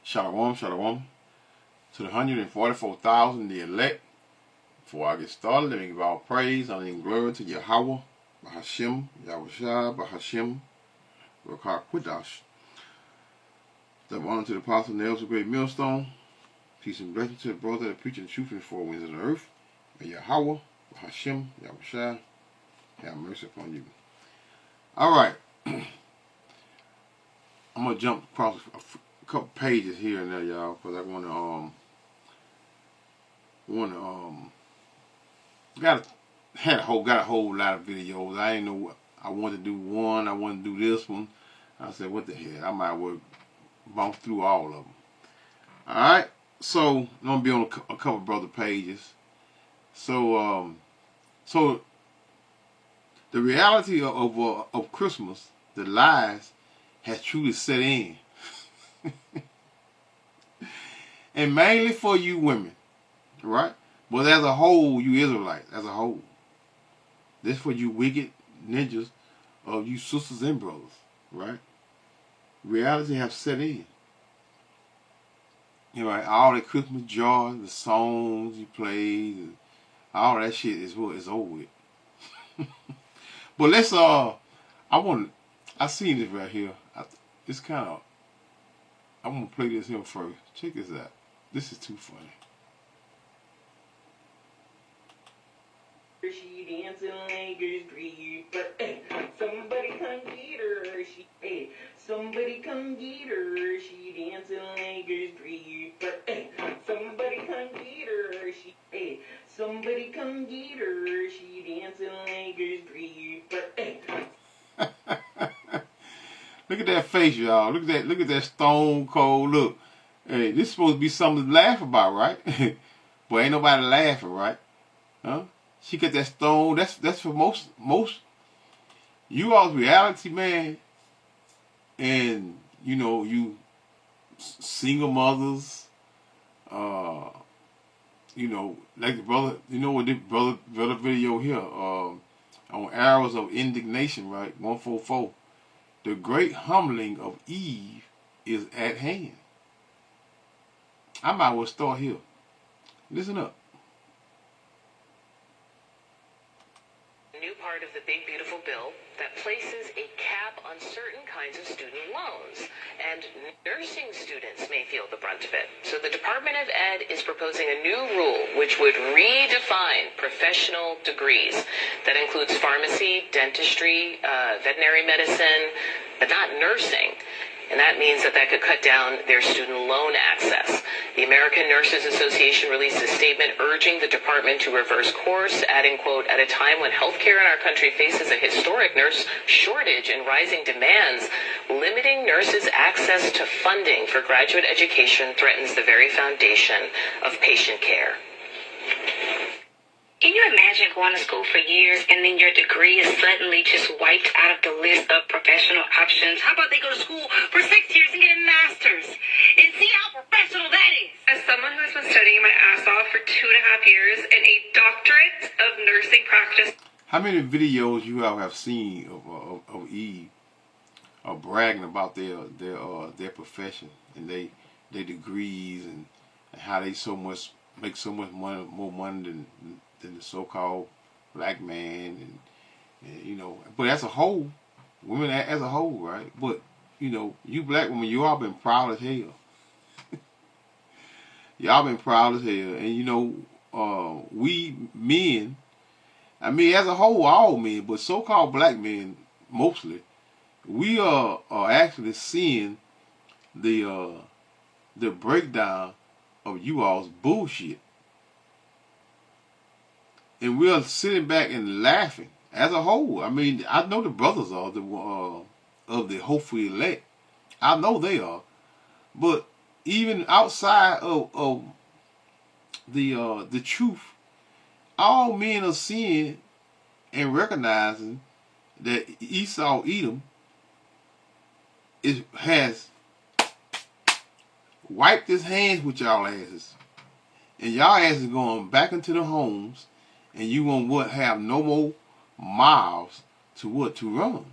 Shalom, shalom. To the 144,000, the elect. Before I get started, let me give all praise, honor, and glory to Yahweh, Bahashim, Yahushua, Bahashim, Rakar Qudash. Double honor to the apostle nails of great millstone. Peace and blessing to the brother that preaching the truth in the four winds of the earth. May Yahweh, Bahashim, Yahushua, have mercy upon you. Alright. I'm going to jump across a couple pages here and there, y'all, because I want to, got a whole lot of videos. I didn't know what I wanted to do. I wanted to do this one. I said, what the hell? I might well bump through all of them. Alright, so I'm going to be on a couple brother pages. So the reality of Christmas, the lies, has truly set in. And mainly for you women, right? But as a whole, you Israelites, as a whole. This for you wicked ninjas of you sisters and brothers, right? Reality have set in. You know, right? All the Christmas joy, the songs you play, all that shit is what is over with. But let's I seen this right here. It's kind of, I'm gonna play this here first. Check this out. This is too funny. She dancing like a street, but hey, somebody come get her. Somebody come get her. She dancing like a street, but hey, somebody come get her. Somebody come get her. She dancing like a street, but hey. Look at that face, y'all. Look at that stone cold look. Hey, this is supposed to be something to laugh about, right? But ain't nobody laughing, right? Huh? She got that stone. That's for most you all's reality, man. And you know, you single mothers, you know, like the brother, you know what the brother video here, on Arrows of Indignation, right? 144. The great humbling of Eve is at hand. I might as well start here. Listen up. New part of the big beautiful bill that places a cap on certain kinds of student loans, and nursing students may feel the brunt of it. So the Department of Ed is proposing a new rule which would redefine professional degrees. That includes pharmacy, dentistry, veterinary medicine, but not nursing. And that means that could cut down their student loan access. The American Nurses Association released a statement urging the department to reverse course, adding, quote, at a time when healthcare in our country faces a historic nurse shortage and rising demands, limiting nurses' access to funding for graduate education threatens the very foundation of patient care. Can you imagine going to school for years and then your degree is suddenly just wiped out of the list of professional options? How about they go to school for 6 years and get a master's? And see how professional that is. As someone who has been studying my ass off for 2.5 years and a doctorate of nursing practice. How many videos you all have seen of Eve bragging about their profession and their degrees and how they make so much money, more money than the so-called black man, and you know, but as a whole, women as a whole, right? But you know, you black women, you all been proud as hell. Y'all been proud as hell, and you know, we men, I mean, as a whole, all men, but so-called black men mostly, we are actually seeing the breakdown of you all's bullshit. And we're sitting back and laughing as a whole. I mean, I know the brothers are of the hopefully elect. I know they are. But even outside of the truth, all men are seeing and recognizing that Esau Edom has wiped his hands with y'all asses. And y'all asses going back into the homes. And you won't have no more miles to run.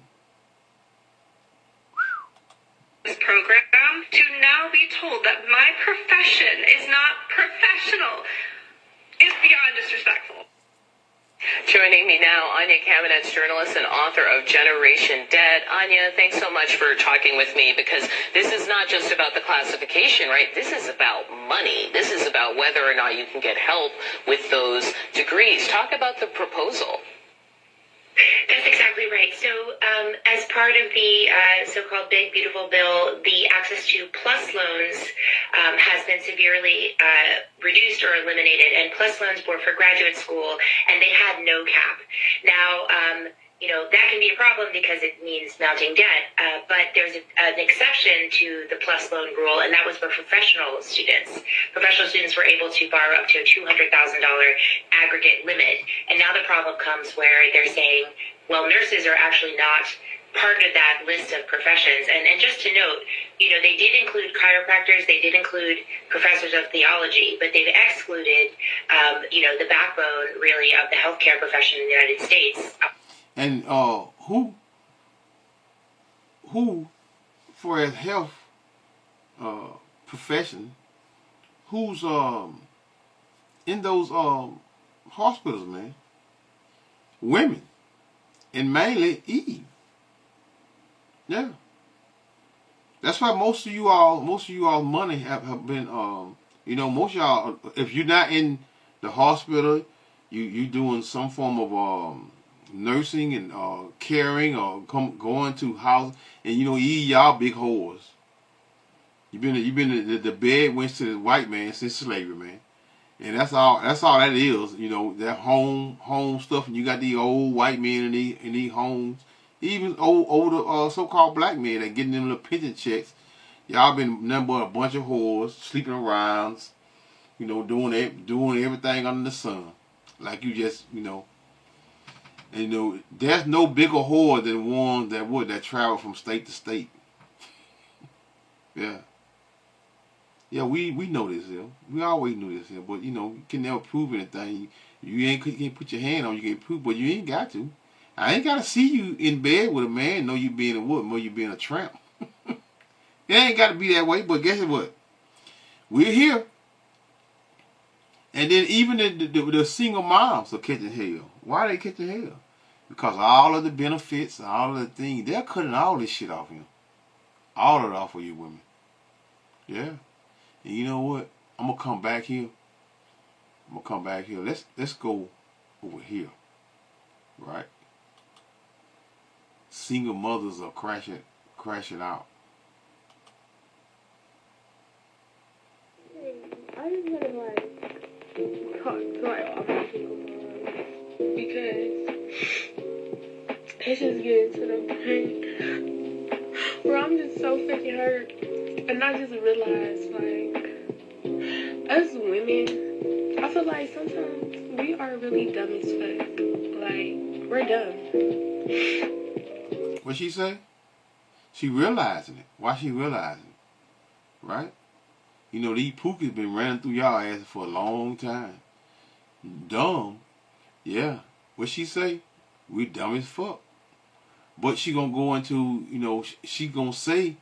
this program to now be told that my profession is not professional is beyond disrespectful. Joining me now, Anya Kamenetz, journalist and author of Generation Dead. Anya, thanks so much for talking with me, because this is not just about the classification, right? This is about money. This is about whether or not you can get help with those degrees. Talk about the proposal. That's exactly right. So as part of the so-called Big Beautiful Bill, the access to PLUS loans has been severely reduced or eliminated, and PLUS loans were for graduate school, and they had no cap. Now, that can be a problem because it means mounting debt, but there's an exception to the PLUS loan rule, and that was for professional students. Professional students were able to borrow up to a $200,000 aggregate limit, and now the problem comes where they're saying, well, nurses are actually not part of that list of professions. And just to note, they did include chiropractors, they did include professors of theology, but they've excluded, the backbone, really, of the healthcare profession in the United States. And who for a health profession, who's in those hospitals, man? Women, and mainly Eve. Yeah, that's why most of you all money have been most of y'all, if you're not in the hospital, you doing some form of nursing and caring, or going to house, and y'all big whores. You've been the bed went to the white man since slavery, man, and that's all that is. That home stuff, and you got these old white men in these homes, even older so-called black men that getting them little pension checks. Y'all been nothing but a bunch of whores, sleeping around, doing everything under the sun, like you just And there's no bigger whore than ones that travel from state to state. Yeah. Yeah, we know this here. We always knew this here, but you can never prove anything. You can't put your hand on, you can't prove, but you ain't got to. I ain't gotta see you in bed with a man, know you being a woman, know you being a tramp. It ain't gotta be that way, but guess what? We're here. And then even the single moms are catching hell. Why are they catching hell? Because all of the benefits, all of the things, they're cutting all this shit off you. All of it off of you women. Yeah. And you know what? I'm gonna come back here. Let's go over here. Right? Single mothers are crashing out. I just want to talk to other people because it's just getting to the point where I'm just so freaking hurt, and I just realized us women, I feel like sometimes we are really dumb as fuck. We're dumb. What she say? She realizing it. Why she realizing it? Right? These pookies been running through y'all asses for a long time. Dumb. Yeah. What she say? We dumb as fuck. But she gonna go into, she gonna say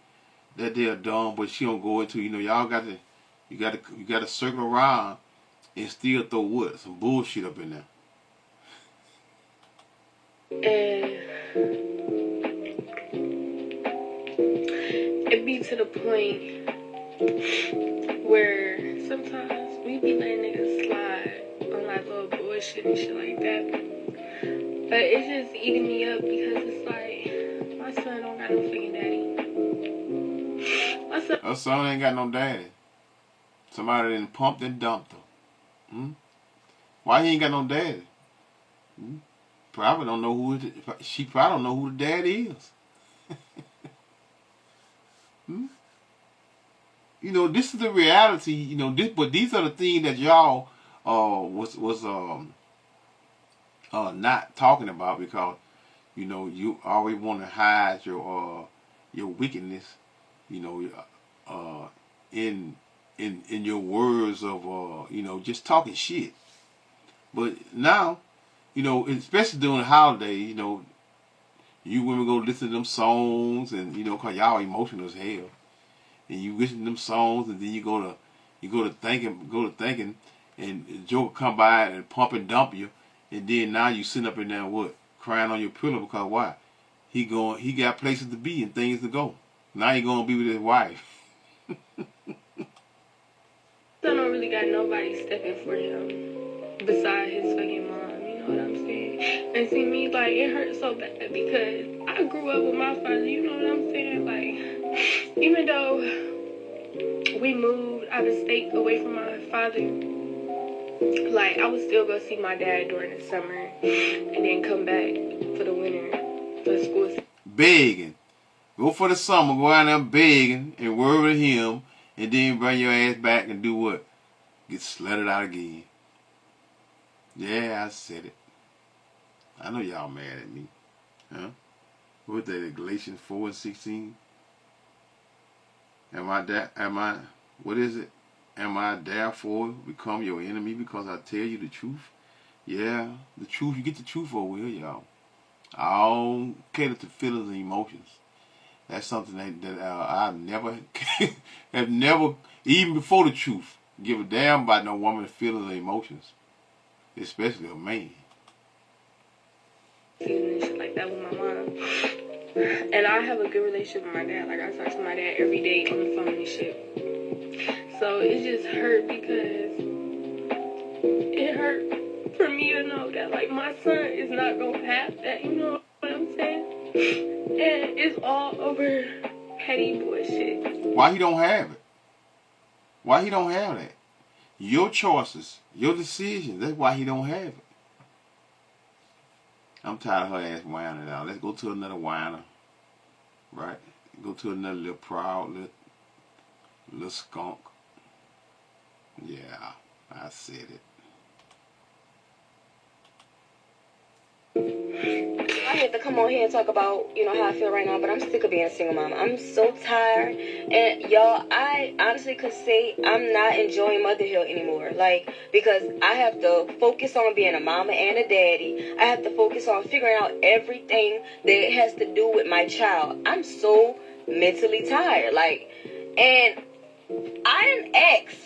that they're dumb, but she gonna go into, y'all you gotta circle around and still throw what? Some bullshit up in there. And it be to the point where sometimes we be letting niggas slide on little bullshit and shit like that. But it's just eating me up because it's like, my son don't got no fucking daddy. Her son ain't got no daddy. Somebody done pumped and dumped her. Why he ain't got no daddy? Probably don't know who she probably don't know who the daddy is. This is the reality. But these are the things that y'all was not talking about, because you always want to hide your wickedness, in your words of just talking shit. But now, especially during the holiday, You women go listen to them songs, and you know, cause y'all emotional as hell. And you listen to them songs, and then you go to thinking, and the joker come by and pump and dump you, and then now you sitting up in there what, crying on your pillow because why? He got places to be and things to go. Now he gonna be with his wife. I don't really got nobody stepping for him besides his fucking mom. You know what I'm saying? And see me, like, it hurts so bad because I grew up with my father. You know what I'm saying? Like, even though we moved out of state away from my father, like, I would still go see my dad during the summer and then come back for the winter for school. Begging. Go for the summer, go out there begging and worry with him, and then bring your ass back and do what? Get slutted out again. Yeah, I said it. I know y'all mad at me. Huh? What that, Galatians 4:16? What is it? Am I therefore become your enemy because I tell you the truth? Yeah, the truth. You get the truth over here, y'all. I don't cater to feelings and emotions. That's something that I have never, even before the truth, give a damn about no woman's feelings or emotions, especially a man. And shit like that with my mom. And I have a good relationship with my dad. Like, I talk to my dad every day on the phone and shit. So it just hurt because it hurt for me to know that, like, my son is not going to have that. You know what I'm saying? And it's all over petty bullshit. Why he don't have it? Why he don't have that? Your choices, your decisions, that's why he don't have it. I'm tired of her ass whining out. Let's go to another whiner. Right? Go to another little proud little skunk. Yeah, I said it. I hate to come on here and talk about, you know, how I feel right now, but I'm sick of being a single mom. I'm so tired. And y'all, I honestly could say I'm not enjoying motherhood anymore. Like, because I have to focus on being a mama and a daddy. I have to focus on figuring out everything that has to do with my child. I'm so mentally tired. Like, and I didn't ask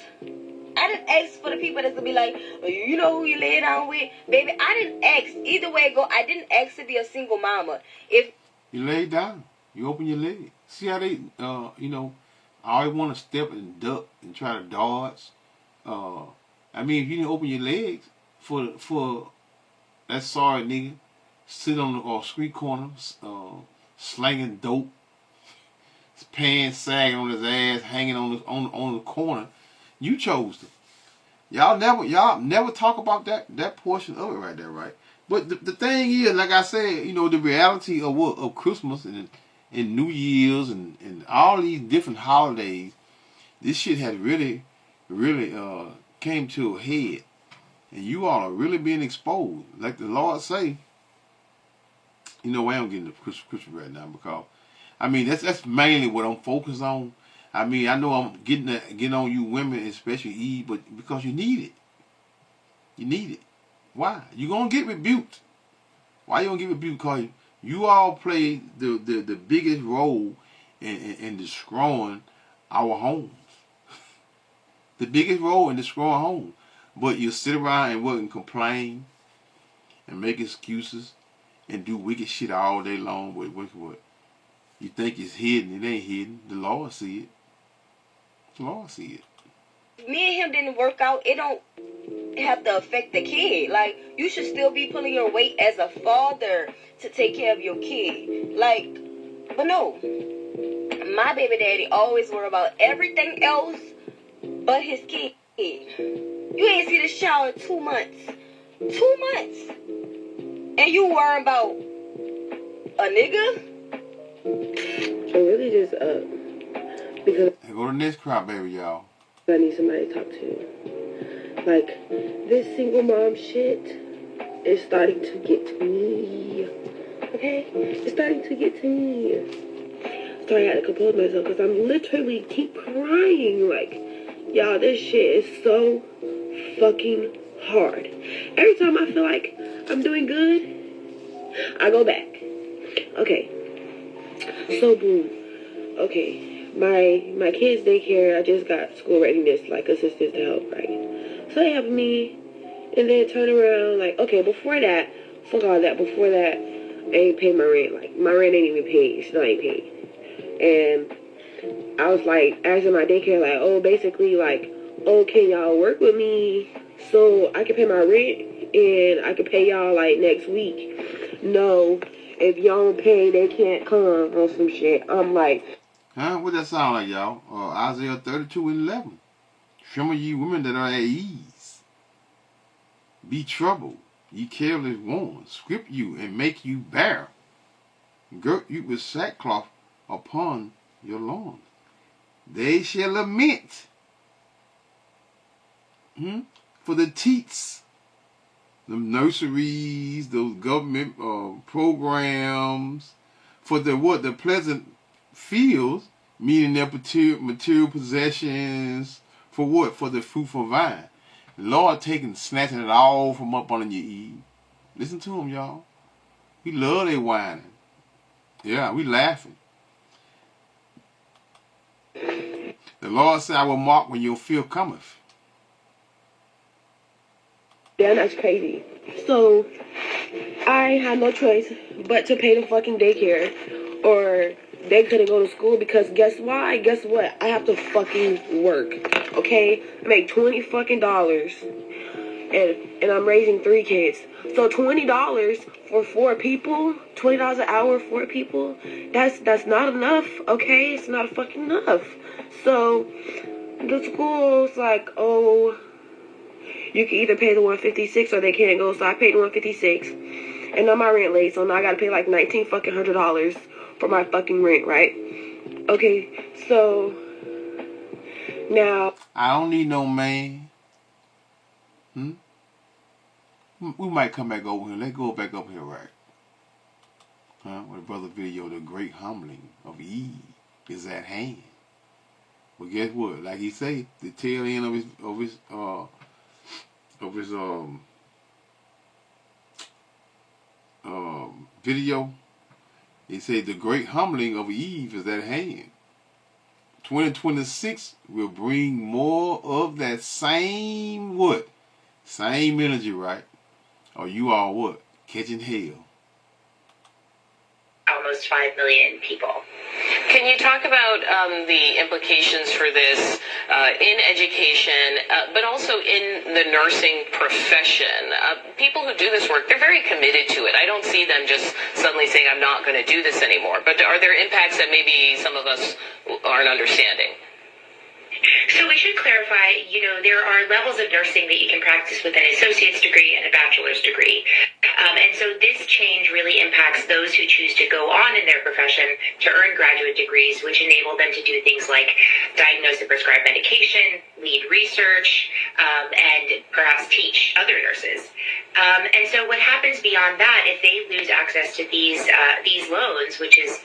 for the people that's gonna be like, oh, you know who you lay down with, baby. I didn't ask. Either way it go, I didn't ask to be a single mama. If you lay down, you open your leg. See how they, you know, I always want to step and duck and try to dodge. I mean, if you didn't open your legs for that sorry nigga sit on the street corner, slanging dope, his pants sagging on his ass, hanging on the corner. You chose to. Y'all never talk about that portion of it right there, right? But the thing is, like I said, you know, the reality of Christmas and New Year's and all these different holidays, this shit has really came to a head, and you all are really being exposed. Like the Lord say, you know, I am getting the Christmas right now because, I mean, that's mainly what I'm focused on. I mean, I know I'm getting on you women, especially Eve, but because you need it. You need it. Why? You're going to get rebuked. Why you going to get rebuked? Because you all play the biggest role in destroying our homes. The biggest role in destroying homes. But you sit around and work and complain and make excuses and do wicked shit all day long. But what? You think it's hidden. It ain't hidden. The Lord see it. Lord see it. me and him didn't work out, it don't have to affect the kid. Like, you should still be pulling your weight as a father to take care of your kid. Like, but no. My baby daddy always worry about everything else but his kid. You ain't see the shower in 2 months. 2 months. And you worry about a nigga? I'm really just because Hey, go to the next crop, baby, y'all. I need somebody to talk to. Like, this single mom shit is starting to get to me. Okay? It's starting to get to me. So I gotta compose myself because I'm literally keep crying. Like, y'all, this shit is so fucking hard. Every time I feel like I'm doing good, I go back. Okay. So, boom. Okay. My kids' daycare, I just got school readiness, like, assistance to help, right? So they help me, and then turn around, like, okay, before that, fuck all that, before that, I ain't paid my rent. Like, my rent ain't even paid. Still ain't paid. And I was, like, asking my daycare, like, oh, basically, like, oh, can y'all work with me so I can pay my rent and I can pay y'all, like, next week? No, if y'all don't pay, they can't come on some shit. I'm like... Huh? What that sound like, y'all? Isaiah 32:11. Some of ye women that are at ease, be troubled. Ye careless ones, script you and make you bare. Girt you with sackcloth upon your loins. They shall lament for the teats, the nurseries, those government programs, for the what? The pleasant fields, meaning their material possessions, for what? For the fruitful vine. The Lord snatching it all from up under your Eve. Listen to him, y'all. We love their whining. Yeah, we laughing. The Lord said, I will mark when your fear cometh. Damn, that's crazy. So, I had no choice but to pay the fucking daycare, or they couldn't go to school because guess why? Guess what? I have to fucking work. Okay? I make $20 fucking dollars, and I'm raising 3 kids. So $20 for 4 people, $20 an hour for 4 people, that's not enough, okay? It's not fucking enough. So the school's like, oh, you can either pay the $156 or they can't go. So I paid the $156, and now my rent late, so now I gotta pay like $1,900 for my fucking rent, right? Okay, so now I don't need no man. We might come back over here. Let's go back up here, right? With the brother video, the great humbling of Eve is at hand. But guess what? Like he say, the tail end of his video, he said the great humbling of Eve is at hand. 2026 will bring more of that same what? Same energy, right? Or you are what? Catching hell. Almost 5 million people. Can you talk about the implications for this in education, but also in the nursing profession? People who do this work, they're very committed to it. I don't see them just suddenly saying, I'm not going to do this anymore. But are there impacts that maybe some of us aren't understanding? So we should clarify, there are levels of nursing that you can practice with an associate's degree and a bachelor's degree. And so this change really impacts those who choose to go on in their profession to earn graduate degrees, which enable them to do things like diagnose and prescribe medication, lead research, and perhaps teach other nurses. And so what happens beyond that, if they lose access to these loans, which is,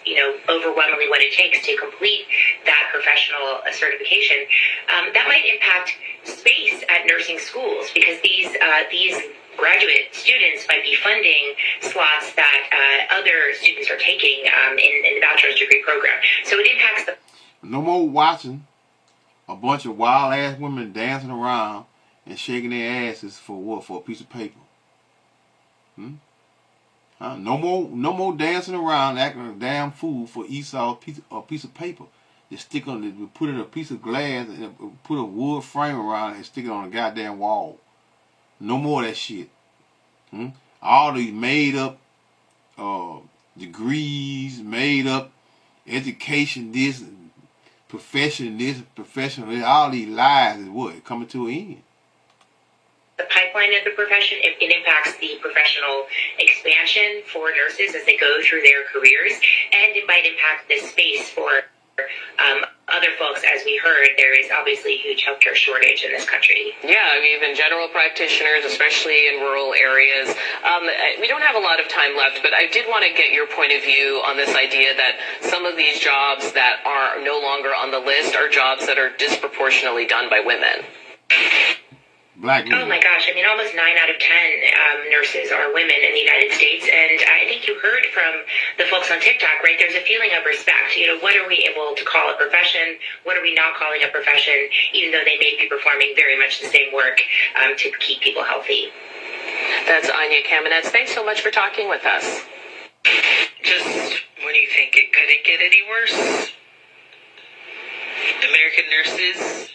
overwhelmingly what it takes to complete that professional certification, that might impact space at nursing schools, because these graduate students might be funding slots that other students are taking in the bachelor's degree program. So it impacts the... No more watching a bunch of wild ass women dancing around and shaking their asses for what? For a piece of paper. No more dancing around acting a damn fool for Esau a piece of paper. They stick on it, put it in a piece of glass and put a wood frame around it and stick it on a goddamn wall. No more of that shit. All these made up degrees, made up education, this, profession this, all these lies is what? Coming to an end. The pipeline of the profession, it impacts the professional expansion for nurses as they go through their careers, and it might impact the space for other folks. As we heard, there is obviously a huge healthcare shortage in this country. Yeah, even general practitioners, especially in rural areas. We don't have a lot of time left, but I did want to get your point of view on this idea that some of these jobs that are no longer on the list are jobs that are disproportionately done by women. black women. Oh my gosh, I mean, almost 9 out of 10 nurses are women in the United States, and I think you heard from the folks on TikTok, right? There's a feeling of respect. You know, what are we able to call a profession? What are we not calling a profession, even though they may be performing very much the same work to keep people healthy? That's Anya Kamenetz. Thanks so much for talking with us. Just when you think it couldn't get any worse, American nurses,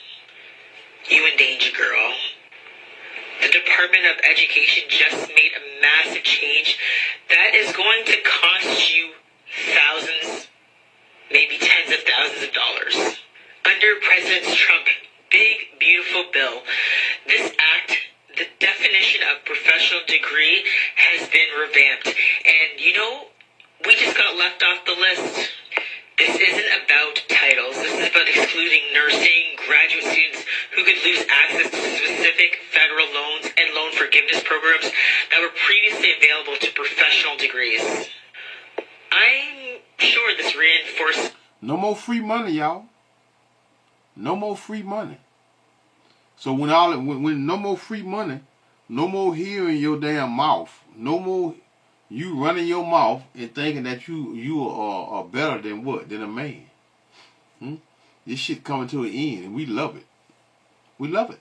you in danger, girl. The Department of Education just made a massive change that is going to cost you thousands, maybe tens of thousands of dollars. Under President Trump's big, beautiful bill, this act, the definition of professional degree has been revamped. And you know, we just got left off the list. This isn't about titles. This is about excluding nursing graduate students who could lose access to specific federal loans and loan forgiveness programs that were previously available to professional degrees. I'm sure this reinforces... No more free money, y'all. No more free money. So when no more free money, no more hearing your damn mouth, no more you running your mouth and thinking that you are better than what? Than a man. This shit coming to an end, and we love it. We love it.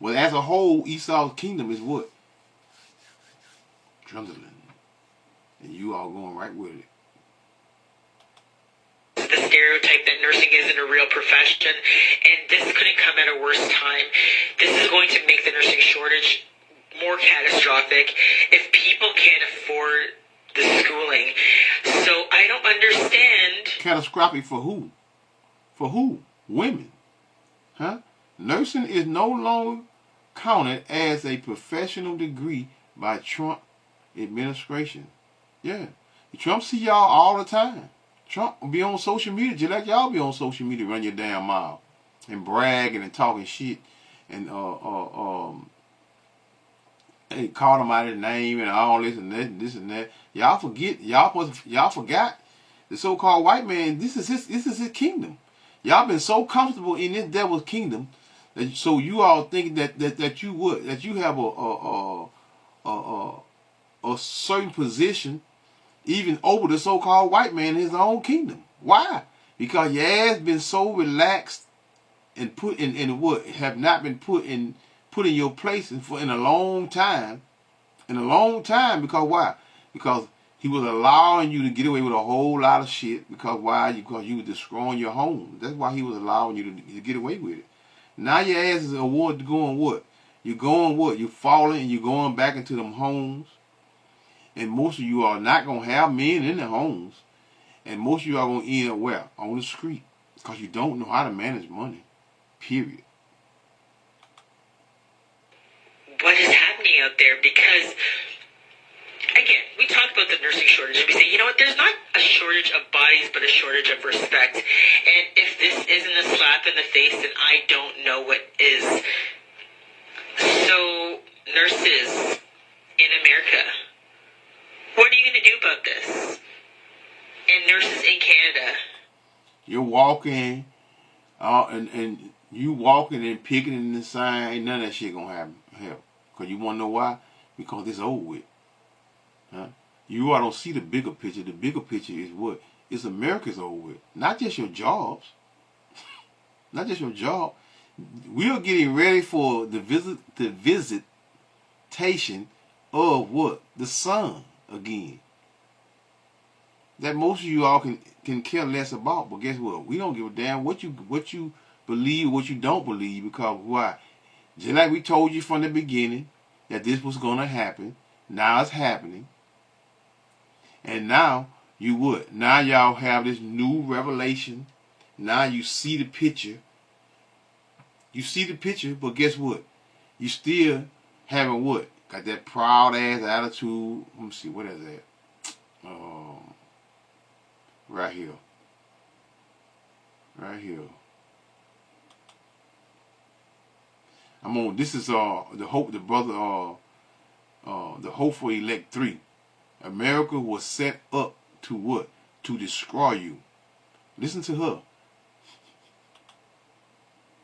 Well, as a whole, Esau's kingdom is what? Trundling. And you all going right with it. The stereotype that nursing isn't a real profession, and this couldn't come at a worse time. This is going to make the nursing shortage more catastrophic if people can't afford the schooling. So I don't understand. Catastrophic for who? For who? Women. Huh? Nursing is no longer counted as a professional degree by Trump administration. Yeah. Trump see y'all all the time. Trump be on social media just like y'all be on social media, run your damn mouth and bragging and talking shit and and call them out his name and all this and that and this and that. Y'all forgot the so-called white man. This is his kingdom. Y'all been so comfortable in this devil's kingdom that so you all think that you have a certain position even over the so-called white man in his own kingdom. Why? Because your ass been so relaxed and put in what have not been put in your place in a long time. In a long time, because why? Because he was allowing you to get away with a whole lot of shit. Because why? Because you were destroying your home. That's why he was allowing you to get away with it. Now your ass is going what? You're going what? You're falling and you're going back into them homes. And most of you are not going to have men in their homes. And most of you are going to end up where? On the street. Because you don't know how to manage money. Period. What is happening out there? Because, again, we talk about the nursing shortage and we say, you know what, there's not a shortage of bodies, but a shortage of respect. And if this isn't a slap in the face, then I don't know what is. So, nurses in America, what are you going to do about this? And nurses in Canada. You're walking, and you walking and picking in the sign, ain't none of that shit going to happen. Help. Because you want to know why? Because it's over with. Huh? You all don't see the bigger picture. The bigger picture is what? It's America's over with. Not just your jobs. Not just your job. We are getting ready for the visitation of what? The sun again. That most of you all can care less about. But guess what? We don't give a damn what you believe, what you don't believe. Because why? Just like we told you from the beginning that this was going to happen. Now it's happening. And now you would. Now y'all have this new revelation. Now you see the picture. You see the picture, but guess what? You still having what? Got that proud ass attitude. Let me see, what is that? Right here. Right here. I'm on. This is the hope. The brother. The Hopeful Elect 3. America was set up to what? To destroy you. Listen to her.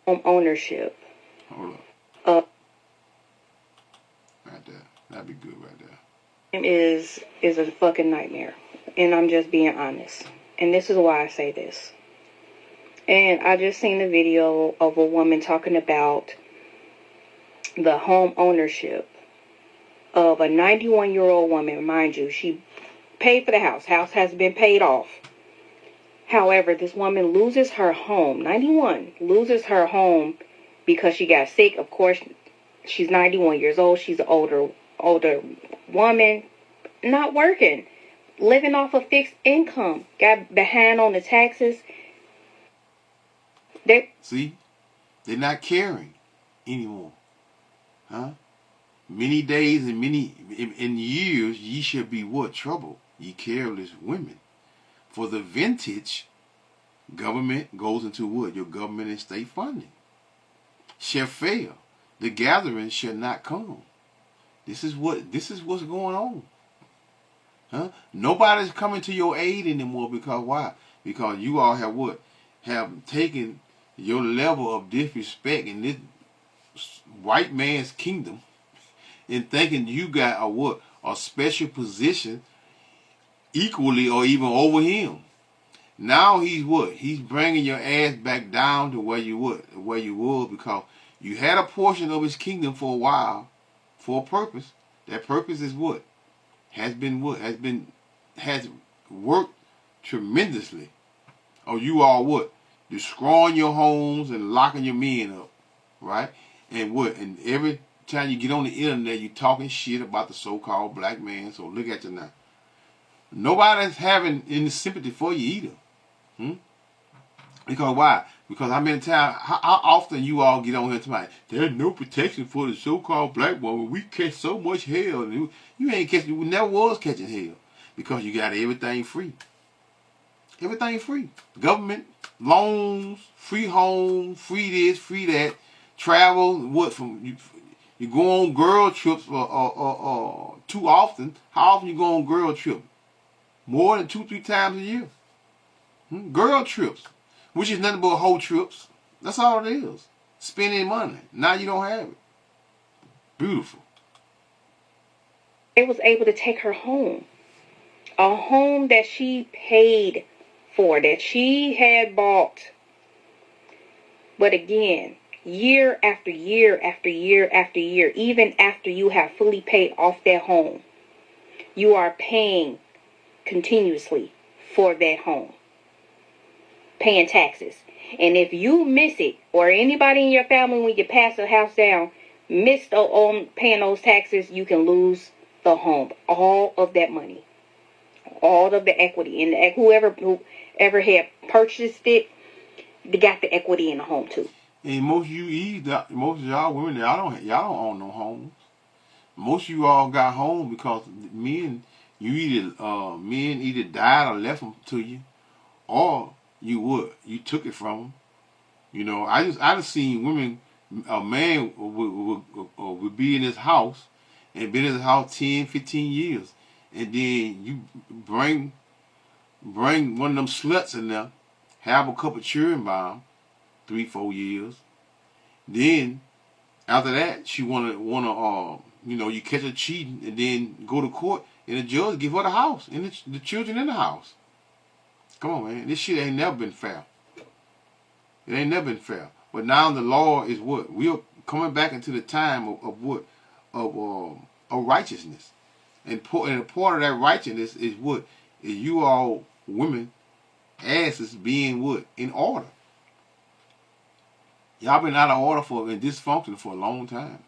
Home ownership. Hold up. Right there. That'd be good right there. Is a fucking nightmare. And I'm just being honest. And this is why I say this. And I just seen a video of a woman talking about the home ownership of a 91-year-old woman. Mind you, she paid for the house. House has been paid off. However, this woman loses her home. 91 loses her home because she got sick. Of course, she's 91 years old. She's an older woman, not working, living off a fixed income, got behind on the taxes. See, they're not caring anymore, huh? Many days and in years, ye shall be what? Trouble, ye careless women. For the vintage, government goes into what? Your government and state funding shall fail. The gathering shall not come. This is what's going on. Huh? Nobody's coming to your aid anymore because why? Because you all have what? Have taken your level of disrespect in this white man's kingdom and thinking you got a special position equally or even over him. Now he's what? He's bringing your ass back down to where you were because you had a portion of his kingdom for a while for a purpose. That purpose is what? Has worked tremendously. Or you all what? Destroying your homes and locking your men up. Right? And what? And every time you get on the internet, you talking shit about the so-called black man. So look at you now. Nobody's having any sympathy for you either. Because why? Because how many times, how often you all get on here tonight? There's no protection for the so-called black woman. We catch so much hell. And you ain't catching, you never was catching hell. Because you got everything free. Everything free. Government, loans, free home, free this, free that. Travel, what from you go on girl trips too often. How often you go on girl trips? More than 2-3 times a year. Girl trips, which is nothing but whole trips. That's all it is. Spending money. Now you don't have it. Beautiful. They was able to take her home. A home that she paid for, that she had bought. But again, year after year after year after year, even after you have fully paid off that home, you are paying continuously for that home. Paying taxes. And if you miss it, or anybody in your family when you pass the house down, miss paying those taxes, you can lose the home. All of that money. All of the equity. And whoever had purchased it, they got the equity in the home too. And most of y'all women, y'all don't own no homes. Most of you all got homes because men either died or left them to you, or you took it from them. You know, I just seen women, a man would be in his house and been in his house 10, 15 years, and then you bring one of them sluts in there, have a couple children by him, 3-4 years. Then after that, she wanna you catch her cheating and then go to court and the judge give her the house and the children in the house. Come on, man. This shit ain't never been fair. It ain't never been fair. But now the law is what? We are coming back into the time of what? Of righteousness. And a part of that righteousness is what? Is you all women asses being what? In order. Y'all been out of order and dysfunctional for a long time.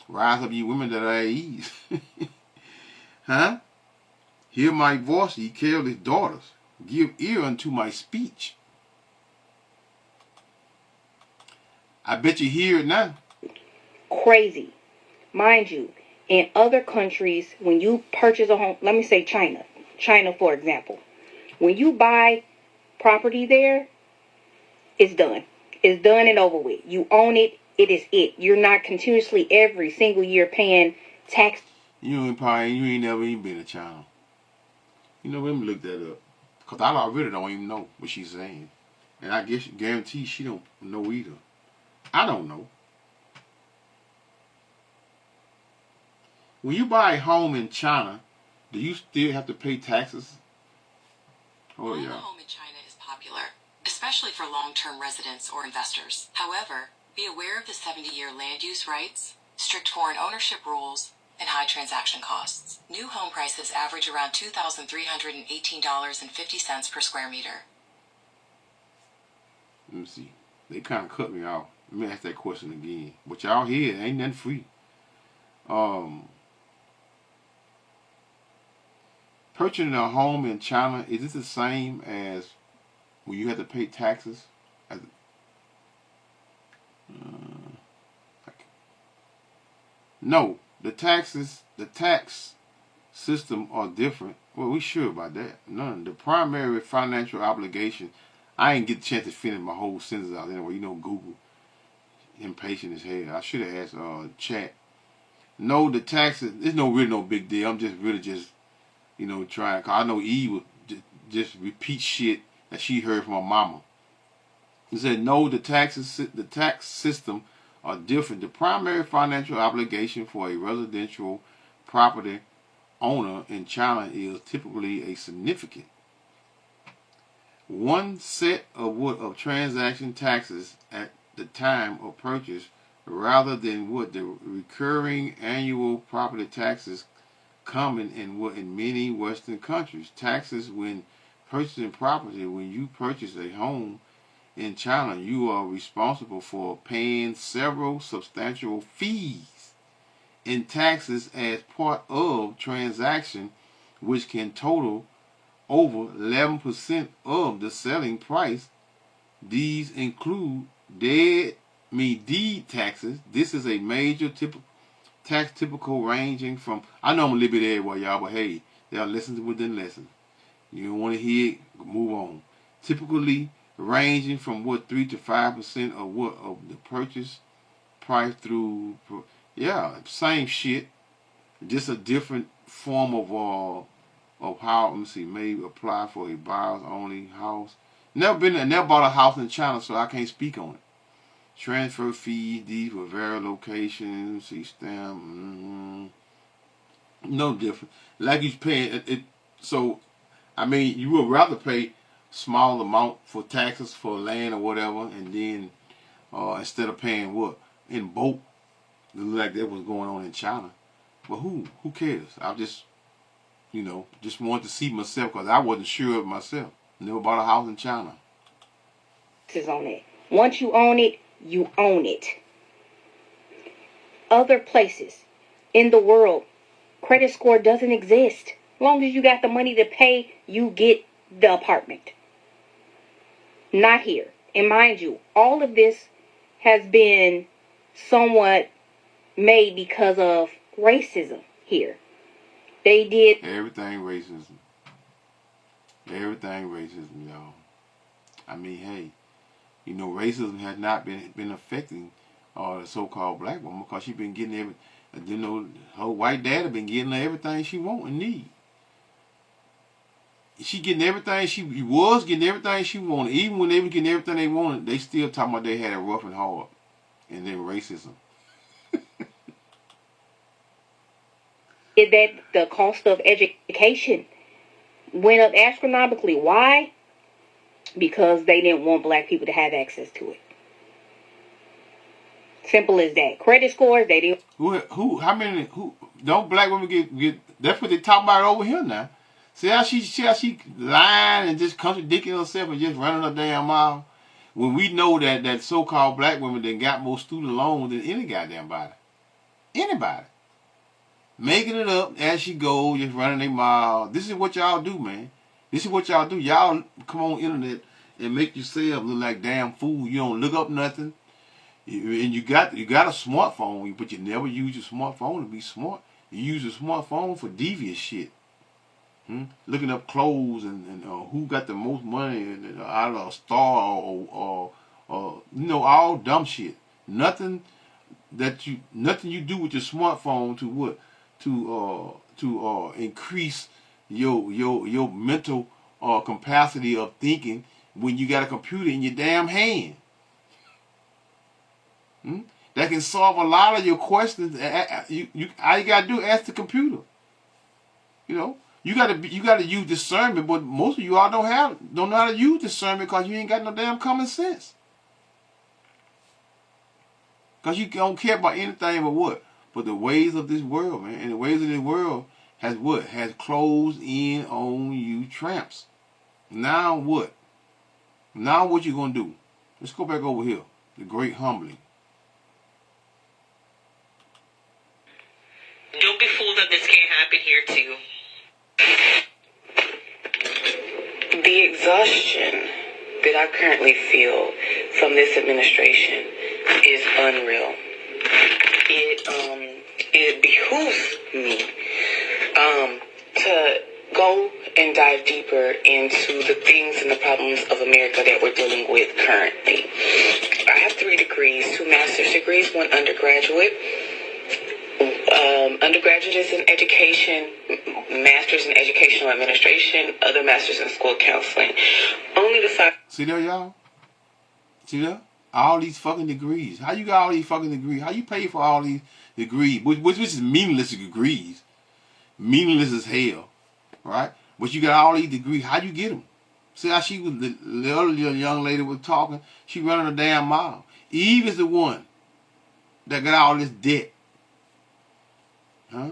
Rise up, you women that are at ease. Huh? Hear my voice, ye careless daughters. Give ear unto my speech. I bet you hear it now. Crazy. Mind you, in other countries, when you purchase a home, let me say China. China, for example. When you buy property there, it's done. It's done and over with. You own it. It is it. You're not continuously every single year paying tax. You ain't never even been to China. You know, let me look that up. Because I really don't even know what she's saying. And I guarantee she don't know either. I don't know. When you buy a home in China, do you still have to pay taxes? Oh Buying a yeah. home in China is popular, especially for long-term residents or investors. However, be aware of the 70-year land use rights, strict foreign ownership rules, and high transaction costs. New home prices average around $2,318.50 per square meter. Let me see. They kind of cut me off. Let me ask that question again. But y'all here, ain't nothing free. Purchasing a home in China, is this the same as when you have to pay taxes? No, the tax system are different. Well, we sure about that. None. The primary financial obligation. I ain't get a chance to finish my whole sentence out anyway. You know, Google impatient as hell. I should have asked chat. No, the taxes. It's really no big deal. I'm just really trying. Cause I know Eve would just repeat shit that she heard from her mama. He said no. The tax system are different. The primary financial obligation for a residential property owner in China is typically a significant one set of transaction taxes at the time of purchase, rather than what the recurring annual property taxes common in many Western countries. Taxes when purchasing property. When you purchase a home in China, you are responsible for paying several substantial fees and taxes as part of transaction, which can total over 11% of the selling price. These include deed taxes. This is a major typical ranging from, I know I'm a little bit everywhere, y'all, but hey, they'll listen to within lessons. You don't want to hear it, move on. Typically ranging from 3 to 5% of the purchase price through, same shit, just a different form of how, let me see, may apply for a buyers only house. Never bought a house in China, so I can't speak on it. Transfer fees, these for various locations, see stamp, no different. Like you paying it. So, I mean, you would rather pay small amount for taxes for land or whatever, and then instead of paying in bulk, like that was going on in China. But who cares? I just wanted to see myself because I wasn't sure of myself. Never bought a house in China. On it. Once you own it, you own it. Other places in the world, credit score doesn't exist. As long as you got the money to pay, you get the apartment. Not here. And mind you, all of this has been somewhat made because of racism here. They did everything racism. Everything racism, y'all. I mean, hey, racism has not been affecting the so-called black woman because she been getting her white daddy been getting her everything she want and need. She getting everything she was getting everything she wanted. Even when they were getting everything they wanted, they still talking about they had it rough and hard. And then racism. that the cost of education went up astronomically. Why? Because they didn't want black people to have access to it. Simple as that. Credit scores, they didn't. Who don't black women get that's what they talk about over here now. See how she lying and just contradicting herself and just running her damn mouth. When we know that so-called black women that got more student loans than any goddamn body. Anybody. Making it up as she goes, just running their mouth. This is what y'all do, man. This is what y'all do. Y'all come on internet and make yourself look like damn fool. You don't look up nothing. And you got a smartphone, but you never use your smartphone to be smart. You use your smartphone for devious shit. Looking up clothes and who got the most money and out of a star or all dumb shit. Nothing you do with your smartphone to what? To increase your mental capacity of thinking when you got a computer in your damn hand. that can solve a lot of your questions. All you gotta do is ask the computer. You know, you gotta use discernment, but most of you all don't know how to use discernment because you ain't got no damn common sense. Because you don't care about anything but what? But the ways of this world, man. And the ways of this world has what? Has closed in on you tramps. Now what? Now what you gonna do? Let's go back over here. The great humbling. Don't be fooled that this can't happen here too. The exhaustion that I currently feel from this administration is unreal. It behooves me to go and dive deeper into the things and the problems of America that we're dealing with currently. I have 3 degrees, 2 master's degrees, 1 undergraduate. Undergraduate is in education, master's in educational administration, other masters in school counseling. Only the fact. See there, y'all? See there? All these fucking degrees. How you got all these fucking degrees? How you pay for all these degrees? Which is meaningless degrees. Meaningless as hell. Right? But you got all these degrees. How you get them? See how she was, the other young lady was talking? She running a damn mile. Eve is the one that got all this debt. Huh?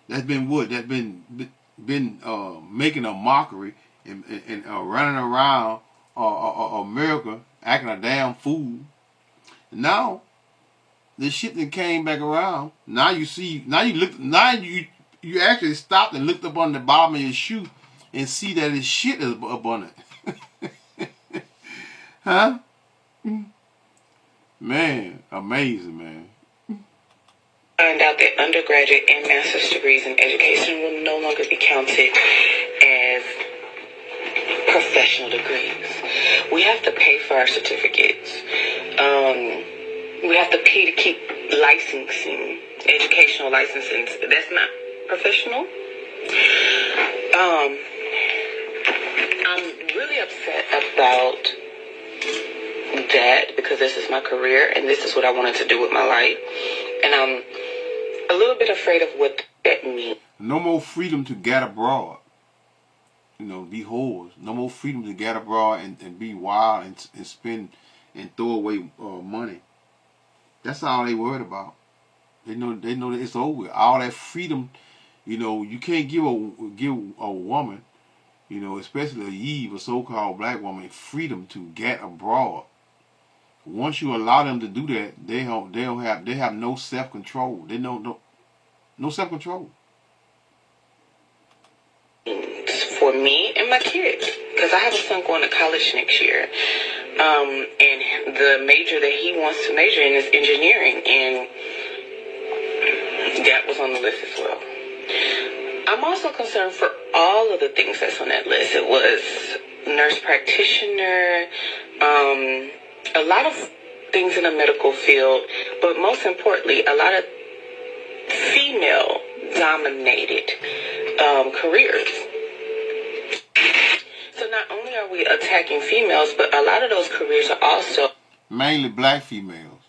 That's been what? That's been making a mockery and running around America acting a damn fool. Now the shit that came back around. Now you see. Now you look. Now you actually stopped and looked up on the bottom of your shoe and see that his shit is up on it. Huh? Man, amazing, man. Find out that undergraduate and master's degrees in education will no longer be counted as professional degrees. We have to pay for our certificates. We have to pay to keep licensing, educational licensing. That's not professional. I'm really upset about that because this is my career and this is what I wanted to do with my life. And I'm a little bit afraid of what that means. No more freedom to get abroad. You know, be whores. No more freedom to get abroad and be wild and spend and throw away money. That's all they worried about. They know that it's over. All that freedom, you know, you can't give a woman, you know, especially a Eve, a so-called black woman, freedom to get abroad. Once you allow them to do that, they have no self-control. They no self-control. For me and my kids, because I have a son going to college next year, and the major that he wants to major in is engineering, and that was on the list as well. I'm also concerned for all of the things that's on that list. It was nurse practitioner, a lot of things in the medical field, but most importantly, a lot of female-dominated careers. So not only are we attacking females, but a lot of those careers are also mainly black females,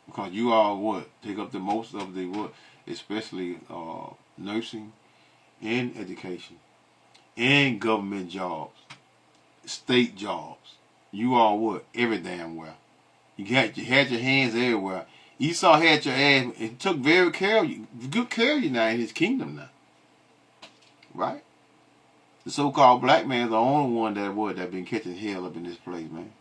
because you all what take up the most of the what, especially nursing and education and government jobs, state jobs. You all what? Every damn well. You had your hands everywhere. Esau had your ass and took very care of you, good care of you now in his kingdom now. Right? The so-called black man's the only one that been catching hell up in this place, man.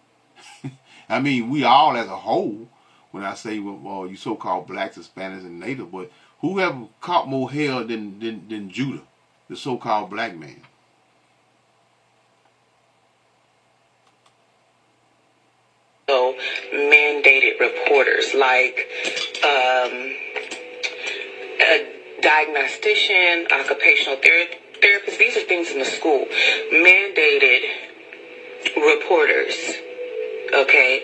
I mean, we all as a whole, when I say well, you so-called blacks, Hispanics, and Native, but who have caught more hell than Judah, the so-called black man? Mandated reporters like a diagnostician, occupational therapist. These are things in the school. Mandated reporters. Okay?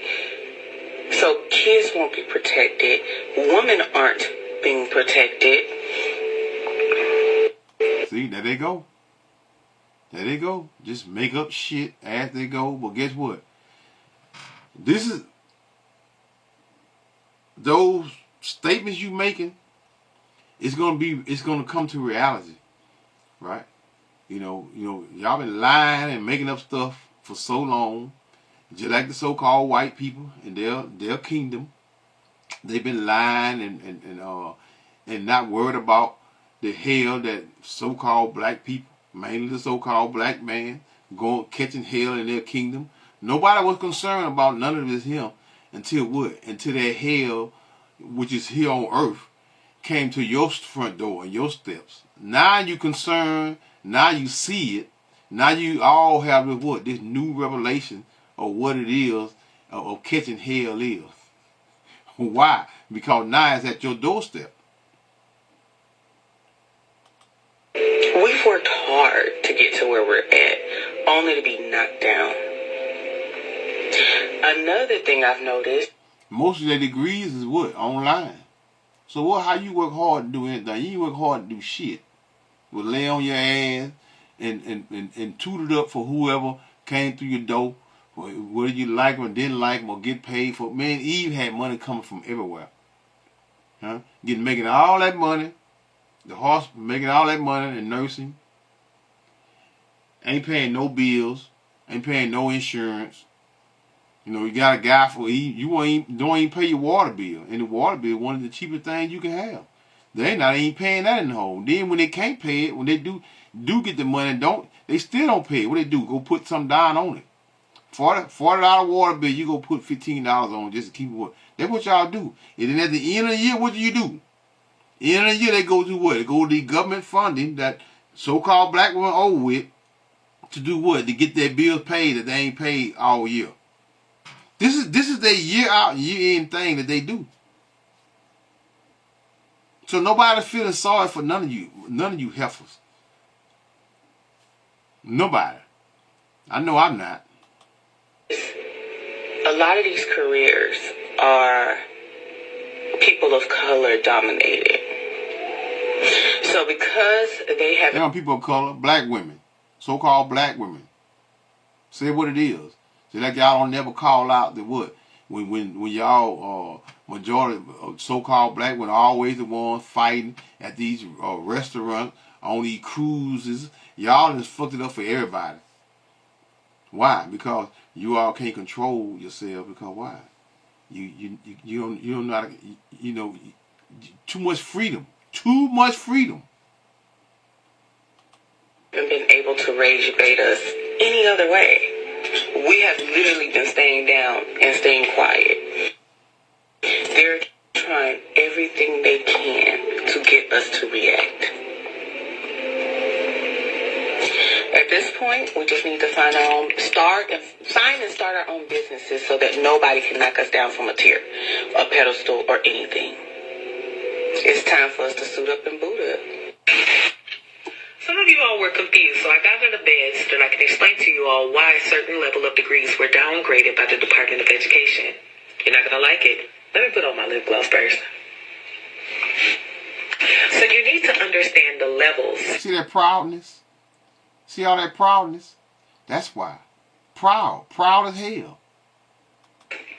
So kids won't be protected. Women aren't being protected. See, there they go. There they go. Just make up shit as they go. But guess what? This is those statements you making, it's gonna come to reality, right? You know, y'all been lying and making up stuff for so long, just like the so-called white people in their kingdom. They've been lying and not worried about the hell that so-called black people, mainly the so-called black man, catching hell in their kingdom. Nobody was concerned about none of this here until what? Until that hell, which is here on earth, came to your front door and your steps. Now you concerned. Now you see it. Now you all have this new revelation of what it is of catching hell is. Why? Because now it's at your doorstep. We've worked hard to get to where we're at, only to be knocked down. Another thing I've noticed, most of their degrees is what? Online. So what? How you work hard to do anything? You work hard to do shit. Would lay on your ass and toot it up for whoever came through your door, whether you like them or didn't like them or get paid for. Man, Eve had money coming from everywhere. Huh? Making all that money, the horse making all that money in nursing, ain't paying no bills, ain't paying no insurance. You know, you got a guy for you don't even pay your water bill, and the water bill is one of the cheapest things you can have. They not even paying that in the hole. Then when they can't pay it, when they do get the money, they still don't pay it. What they do? Go put something down on it. $40 water bill, you go put $15 on it just to keep it. That's what y'all do. And then at the end of the year, what do you do? End of the year, they go to what? They go to the government funding that so-called black women owe with to do what? To get their bills paid that they ain't paid all year. This is their year out, year in thing that they do. So nobody's feeling sorry for none of you heifers. Nobody. I know I'm not. a lot of these careers are people of color dominated. So because they have... There are people of color, black women, so-called black women. Say what it is. Just like y'all don't never call out the what. When y'all, majority of so-called black women are always the ones fighting at these restaurants, on these cruises. Y'all just fucked it up for everybody. Why? Because you all can't control yourself. Because why? You don't know how to, you know, too much freedom. Too much freedom. Haven't been able to rage-bait us any other way. We have literally been staying down and staying quiet. They're trying everything they can to get us to react. At this point, we just need to find our own, start our own businesses so that nobody can knock us down from a pedestal or anything. It's time for us to suit up and boot up. Some of you all were confused, so I got to the best that I can explain to you all why a certain level of degrees were downgraded by the Department of Education. You're not going to like it. Let me put on my lip gloss first. So you need to understand the levels. See that proudness? See all that proudness? That's why. Proud as hell.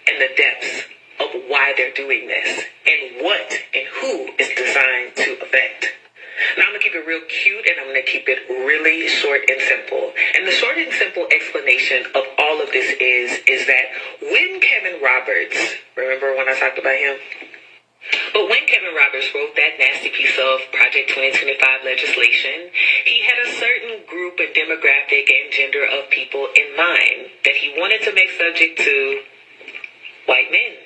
And the depths of why they're doing this and what and who is designed to affect. Now I'm going to keep it real cute and I'm going to keep it really short and simple. And the short and simple explanation of all of this is that when Kevin Roberts, remember when I talked about him? But when Kevin Roberts wrote that nasty piece of Project 2025 legislation, he had a certain group and demographic and gender of people in mind that he wanted to make subject to white men.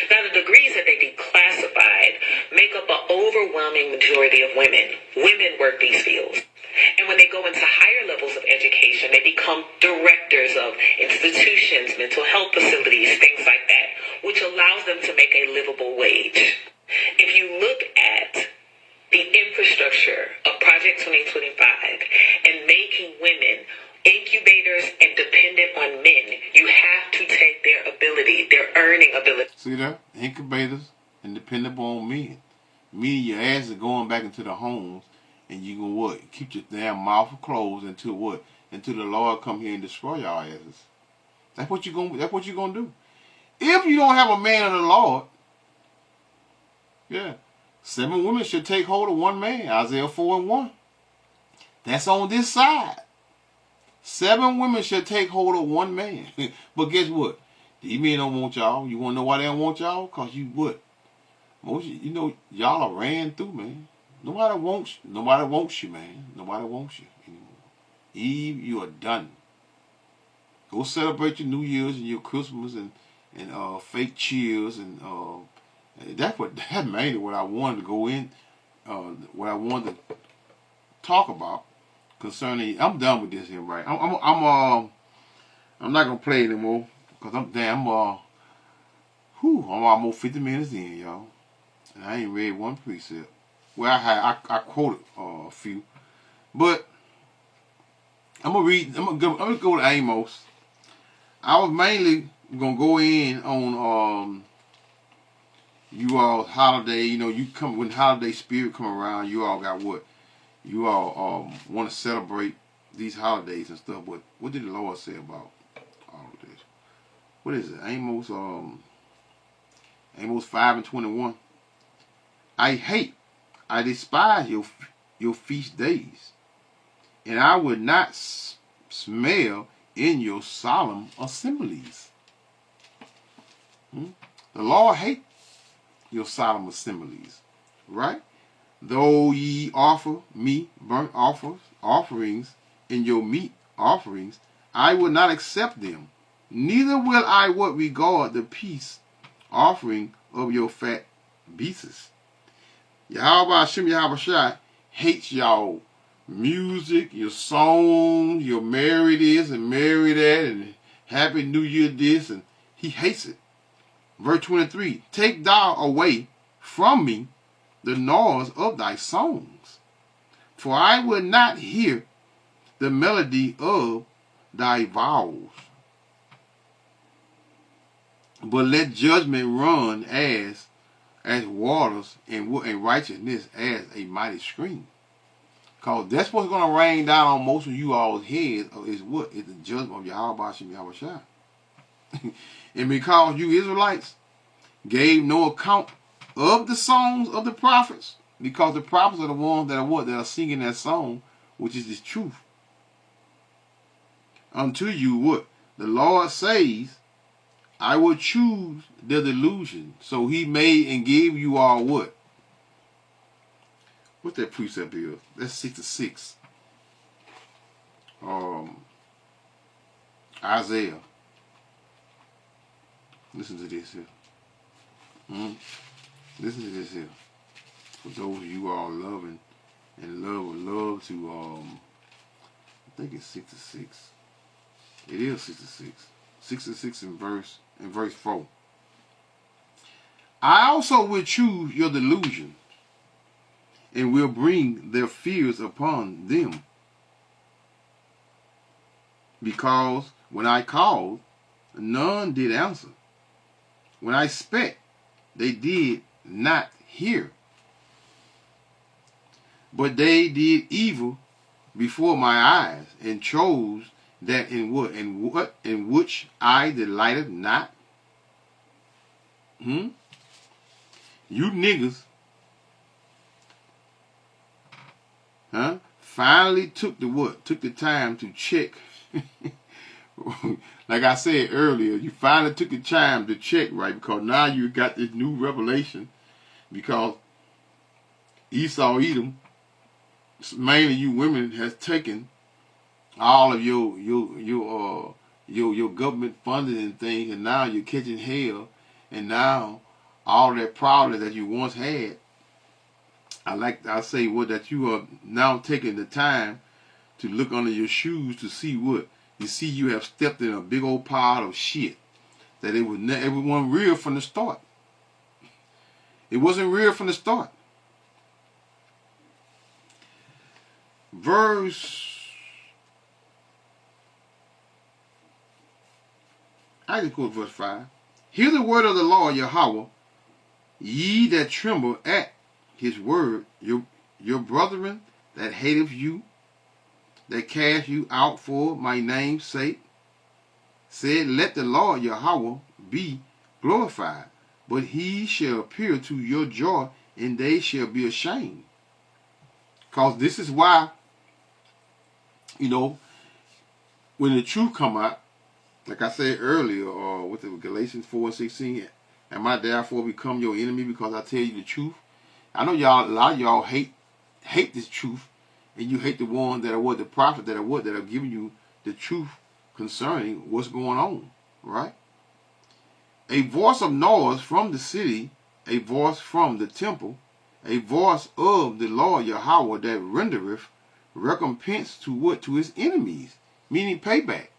Now, the degrees that they declassified make up an overwhelming majority of women. Women work these fields. And when they go into higher levels of education, they become directors of institutions, mental health facilities, things like that, which allows them to make a livable wage. If you look at the infrastructure of Project 2025 and making women incubators and dependent on men, you have to take their ability, their earning ability. See that? Incubators and dependent on men. Meaning your ass is going back into the homes and you gonna what? Keep your damn mouth closed until what? Until the Lord come here and destroy your asses. That's what you're gonna do. If you don't have a man of the Lord, Yeah. 7 women should take hold of 1 man. Isaiah 4:1. That's on this side. 7 women should take hold of 1 man. But guess what? These men don't want y'all. You want to know why they don't want y'all? Because you what? Most, you know, y'all are ran through, man. Nobody wants you, man. Nobody wants you anymore. Eve, you are done. Go celebrate your New Year's and your Christmas and fake cheers and that mainly what I wanted to go in, what I wanted to talk about concerning. I'm done with this here, right? I'm not gonna play anymore because I'm almost 50 minutes in, y'all, and I ain't read one precept. Well, I quoted a few, but I'm gonna go to Amos. I was mainly gonna go in on you all holiday. You know, you come when holiday spirit come around. You all got what? You all want to celebrate these holidays and stuff. But what did the Lord say about all of this? What is it? Amos 5:21. I despise your feast days, and I would not smell in your solemn assemblies. The Lord hate your solemn assemblies, right? Though ye offer me burnt offerings in your meat offerings, I will not accept them. Neither will I regard the peace offering of your fat beasts. Yahweh Hashem Yahweh Shai hates y'all music, your songs, your merry this and merry that, and Happy New Year this, and he hates it. Verse 23, take thou away from me the noise of thy songs, for I will not hear the melody of thy vows. But let judgment run as waters, and righteousness as a mighty stream. Because that's what's going to rain down on most of you all's heads is what? Is the judgment of Yahweh Hashem Yahweh Shai. And because you Israelites gave no account of the songs of the prophets, because the prophets are the ones that are what? That are singing that song, which is the truth. Unto you what? The Lord says, I will choose the delusion. So he made and gave you all what? What's that precept is? That's 66. Isaiah. Listen to this here. Listen to this here. For those of you all loving and love to I think it's 66. It is 66. 66 in verse 4. I also will choose your delusion, and will bring their fears upon them. Because when I called, none did answer. When I spake, they did not hear. But they did evil before my eyes, and chose that in which I delighted not. You niggas, finally took the time to check. Like I said earlier, you finally took the time to check, right? Because now you got this new revelation. Because Esau, Edom, mainly you women, has taken all of your government funding and things, and now you're catching hell, and now all that problem that you once had, that you are now taking the time to look under your shoes to see what you see. You have stepped in a big old pile of shit that it wasn't real from the start. It wasn't real from the start. I just quote verse 5. Hear the word of the Lord Yahweh, ye that tremble at his word, your brethren that hateth you, that cast you out for my name's sake, said, let the Lord Yahweh be glorified. but he shall appear to your joy, and they shall be ashamed. Because this is why, you know, when the truth come out, like I said earlier, or with the Galatians 4:16, am I therefore become your enemy because I tell you the truth? I know y'all, a lot of y'all hate this truth, and you hate the ones that are what, the prophets that are giving you the truth concerning what's going on, right? A voice of noise from the city, a voice from the temple, a voice of the Lord Yahweh that rendereth recompense to what? To his enemies, meaning payback.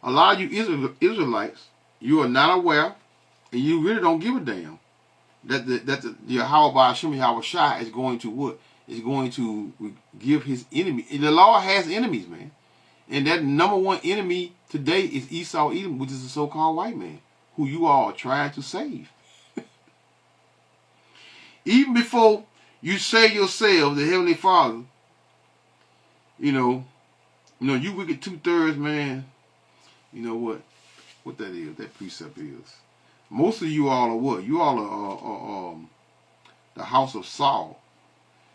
A lot of you Israelites, you are not aware, and you really don't give a damn that the Yahweh by Hashem Yahweh Shai is going to what? Is going to give his enemy. And the Lord has enemies, man. And that number one enemy today is Esau Edom, which is the so-called white man, who you all are trying to save. Even before you say yourself, the Heavenly Father, you know, you wicked 2/3, man. You know what that is, that precept is. Most of you all are what? You all are the house of Saul.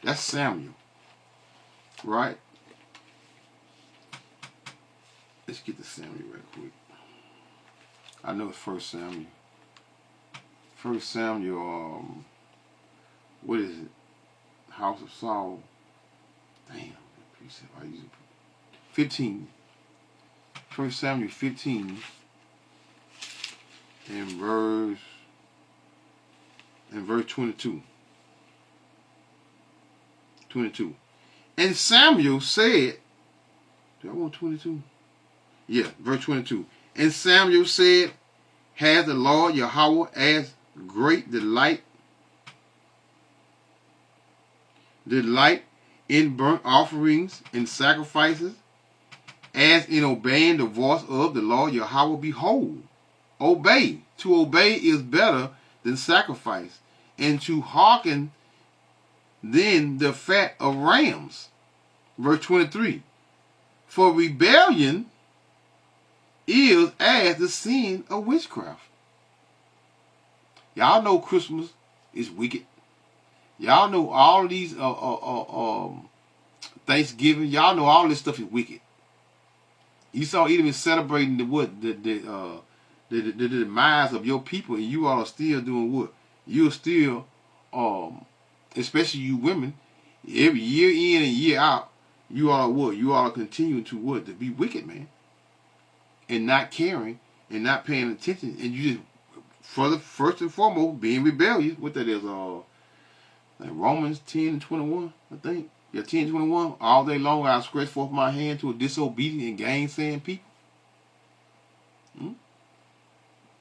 That's Samuel, right? Let's get to Samuel right quick. I know it's 1 Samuel. 1 Samuel, what is it? House of Saul. Damn, precept. I use it. 15. 1 Samuel 15 and verse 22. 22. And Samuel said, do I want 22? Yeah, verse 22. And Samuel said, has the Lord Yahweh as great delight in burnt offerings and sacrifices, as in obeying the voice of the Lord Yahweh? Behold, obey. To obey is better than sacrifice, and to hearken than the fat of rams. Verse 23. For rebellion is as the sin of witchcraft. Y'all know Christmas is wicked. Y'all know all of these Thanksgiving. Y'all know all this stuff is wicked. Esau Edom is celebrating the demise of your people, and you all are still doing what? You're still, especially you women, every year in and year out, you all are what? You all are continuing to what? To be wicked, man. And not caring and not paying attention, and you just, first and foremost, being rebellious. What that is, like Romans 10 and 21, I think. Yeah, 10 and 21. All day long I stretch forth my hand to a disobedient and gainsaying people.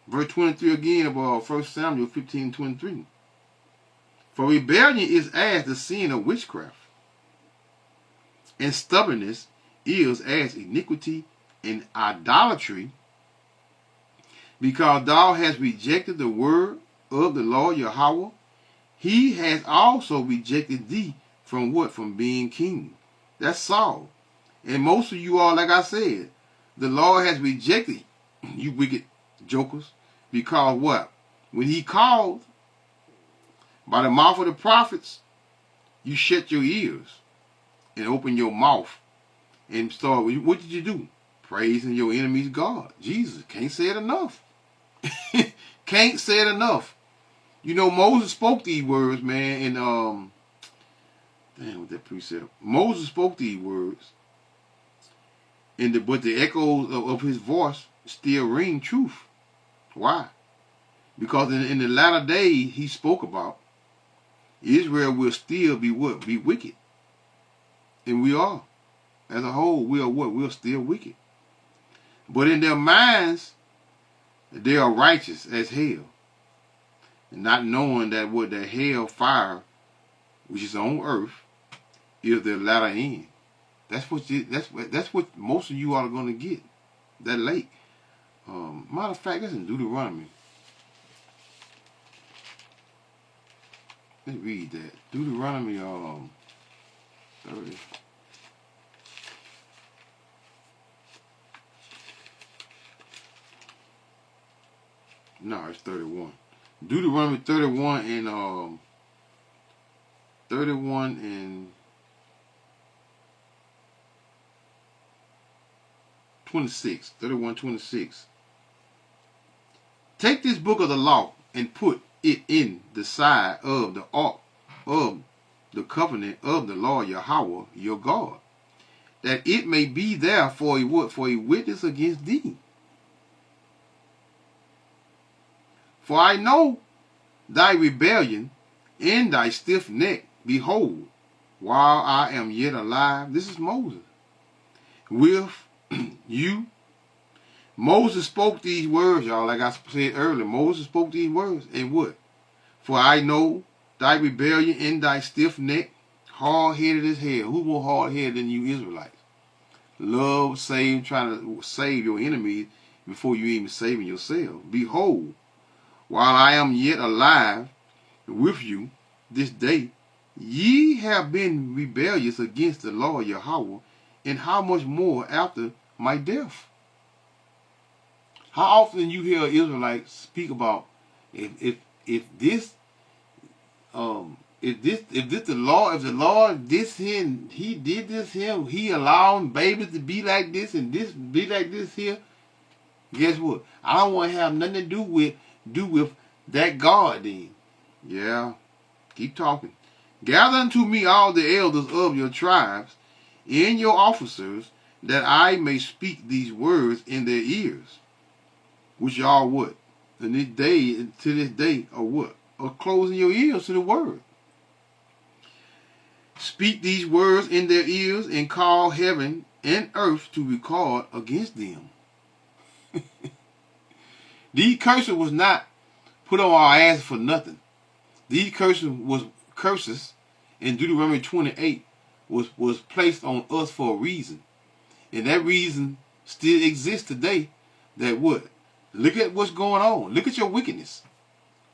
Verse 23 again of 1 Samuel 15 and 23. For rebellion is as the sin of witchcraft, and stubbornness is as iniquity and idolatry, because thou hast rejected the word of the Lord Yahweh. He has also rejected thee from what? From being king. That's Saul. And most of you all, like I said, the Lord has rejected you wicked jokers, because what? When he called by the mouth of the prophets, you shut your ears and open your mouth and start. What did you do? Praising your enemy's God. Jesus. Can't say it enough. Can't say it enough. You know, Moses spoke these words, man, and damn, what that precept. Moses spoke these words, and but the echoes of his voice still ring truth. Why? Because in the latter days he spoke about, Israel will still be what? Be wicked. And we are. As a whole, we are what? We're still wicked. But in their minds, they are righteous as hell. And not knowing that what the hell fire, which is on earth, is their latter end. That's what most of you are going to get. That lake. Matter of fact, that's in Deuteronomy. Let's read that. Deuteronomy 30. No, it's 31. Deuteronomy 31 and 31 and 26. 31:26. Take this book of the law and put it in the side of the ark of the covenant of the Lord Yahweh your God, that it may be there for a witness against thee. For I know thy rebellion and thy stiff neck. Behold, while I am yet alive, this is Moses, with you. Moses spoke these words, y'all, like I said earlier. Moses spoke these words, and what? For I know thy rebellion and thy stiff neck, hard-headed as hell. Who more hard-headed than you Israelites? Love, trying to save your enemies before you even saving yourself. Behold, while I am yet alive with you this day, ye have been rebellious against the Lord Yahweh, and how much more after my death? How often you hear Israelites speak about if the Lord this here and he did this here, he allowing babies to be like this and this be like this here. Guess what? I don't want to have nothing to do with that God then. Yeah. Keep talking. Gather unto me all the elders of your tribes and your officers, that I may speak these words in their ears. Which y'all what? And to this day, are what? Are closing your ears to the word. Speak these words in their ears and call heaven and earth to record against them. These curses was not put on our ass for nothing. These curses in Deuteronomy 28 was placed on us for a reason. And that reason still exists today. That what? Look at what's going on. Look at your wickedness.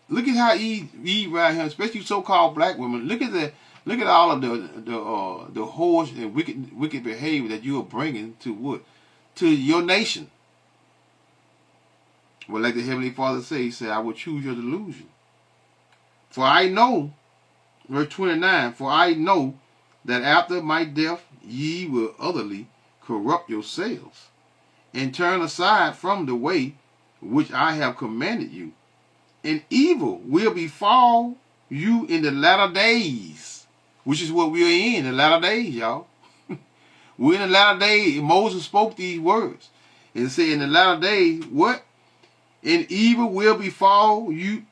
Look at how Eve right here, especially so-called black women. Look at all of the whores and wicked behavior that you are bringing to what? To your nation. Well, like the Heavenly Father said, he said, I will choose your delusion. For I know, verse 29, for I know that after my death ye will utterly corrupt yourselves, and turn aside from the way which I have commanded you, and evil will befall you in the latter days, which is what we are in the latter days, y'all. We're in the latter days. Moses spoke these words and said, in the latter days, what? And evil will befall you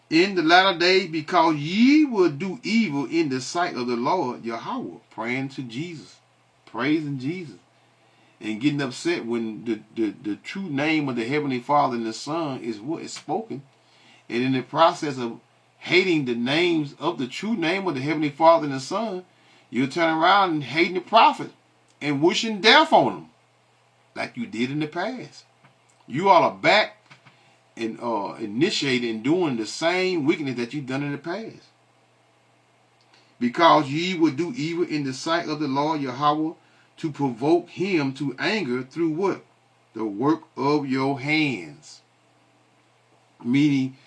in the latter days, because ye will do evil in the sight of the Lord Yahweh. Praying to Jesus, praising Jesus, and getting upset when the true name of the Heavenly Father and the Son is what is spoken. And in the process of hating the names of the true name of the Heavenly Father and the Son, you'll turn around and hating the prophet and wishing death on them, like you did in the past. You all are back and initiating and doing the same wickedness that you've done in the past. Because ye will do evil in the sight of the Lord Yahweh, to provoke him to anger through what? The work of your hands. Meaning,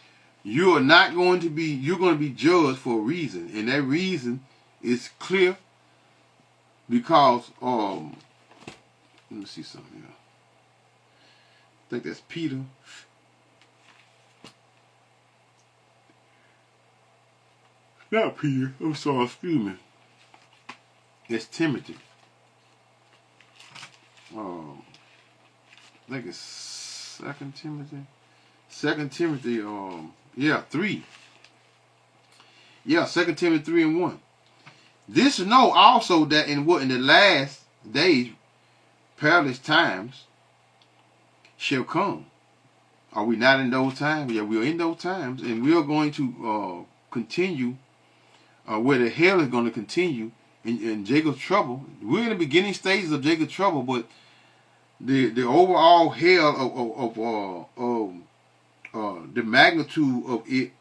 you're going to be judged for a reason. And that reason is clear because, let me see something here. I think that's Peter. Not Peter. I'm sorry, excuse me. It's Timothy. I think it's 2 Timothy. 2 Timothy, 3. Yeah, 2 Timothy 3 and 1. This know also that in the last days, perilous times shall come. Are we not in those times? Yeah, we are in those times, and we are going to continue where the hell is going to continue in Jacob's trouble. We're in the beginning stages of Jacob's trouble, but the overall hell of the magnitude of it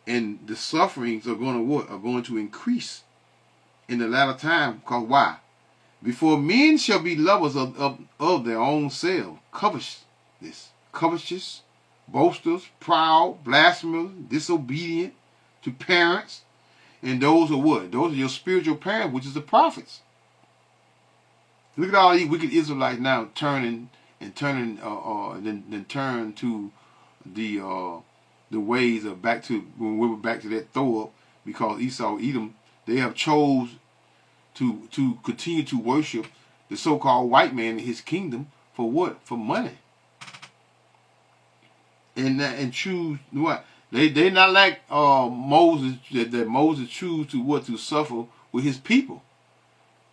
and the sufferings are going to increase in the latter time. Because why? Before men shall be lovers of their own self, covetous, boasters, proud, blasphemers, disobedient to parents. And those are what? Those are your spiritual parents, which is the prophets. Look at all these wicked Israelites now turning, then turn to the ways of back to when we were back to that throw up, because Esau, Edom, they have chose to continue to worship the so-called white man in his kingdom for what? For money. And choose what? They not like Moses, that Moses choose to what? To suffer with his people.